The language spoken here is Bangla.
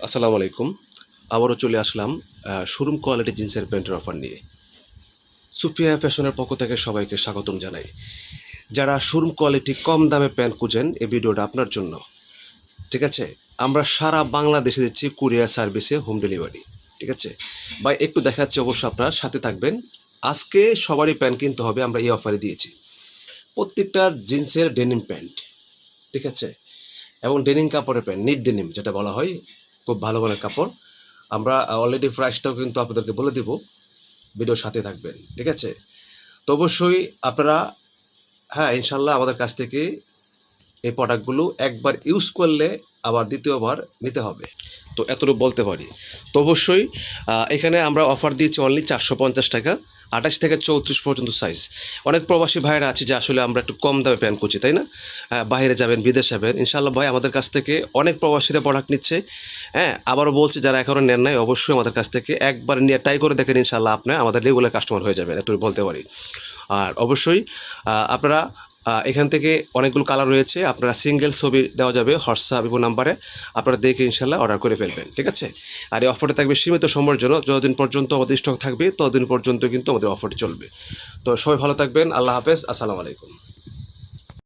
আসসালামু আলাইকুম। আবারও চলে আসলাম শোরুম কোয়ালিটি জিন্সের প্যান্টের অফার নিয়ে। সুফিয়া ফ্যাশনের পক্ষ থেকে সবাইকে স্বাগতম জানাই। যারা শোরুম কোয়ালিটি কম দামে প্যান্ট খুঁজেন, এই ভিডিওটা আপনার জন্য। ঠিক আছে? আমরা সারা বাংলাদেশে দিচ্ছি কুরিয়ার সার্ভিসে হোম ডেলিভারি। ঠিক আছে? ভাই একটু দেখাচ্ছি, অবশ্য আপনারা সাথে থাকবেন। আজকে সবারই প্যান্ট কিনতে হবে, আমরা এই অফারে দিয়েছি। প্রত্যেকটা জিন্সের ডেনিম প্যান্ট। ঠিক আছে? এবং ডেনিম কাপড়ের প্যান্ট, নিট ডেনিম যেটা বলা হয়, খুব ভালো মানের কাপড়। আমরা অলরেডি প্রাইসটাও কিন্তু আপনাদেরকে বলে দিব, ভিডিওর সাথে থাকবেন। ঠিক আছে? তো অবশ্যই আপনারা, হ্যাঁ, ইনশাল্লাহ আমাদের কাছ থেকে এই প্রোডাক্টগুলো একবার ইউজ করলে আবার দ্বিতীয়বার নিতে হবে। তো এতটুকু বলতে পারি। তো অবশ্যই এখানে আমরা অফার দিয়েছি অনলি 450 টাকা, 28 থেকে 34 পর্যন্ত সাইজ। অনেক প্রবাসী ভাইয়েরা আছে যে আসলে আমরা একটু কম দামে প্যান্ট করছি, তাই না? বাইরে যাবেন, বিদেশ যাবেন, ইনশাল্লাহ ভাই আমাদের কাছ থেকে অনেক প্রবাসীরা প্রোডাক্ট নিচ্ছে। হ্যাঁ, আবারও বলছি, যারা এখনও নেন নাই অবশ্যই আমাদের কাছ থেকে একবার নিয়ে ট্রাই করে দেখেন, ইনশাল্লাহ আপনি আমাদের রেগুলার কাস্টমার হয়ে যাবেন, এটুকু বলতে পারি। আর অবশ্যই আপনারা এখান থেকে অনেকগুলো কালার রয়েছে, আপনারা সিঙ্গেল ছবি দেওয়া যাবে হোয়াটসঅ্যাপ এবং নাম্বারে, আপনারা দেখে ইনশাল্লাহ অর্ডার করে ফেলবেন। ঠিক আছে? আর এই অফারটা থাকবে সীমিত সময়ের জন্য, যতদিন পর্যন্ত আমাদের স্টক থাকবে ততদিন পর্যন্ত কিন্তু আমাদের অফারটি চলবে। তো সবাই ভালো থাকবেন, আল্লাহ হাফেজ, আসসালামু আলাইকুম।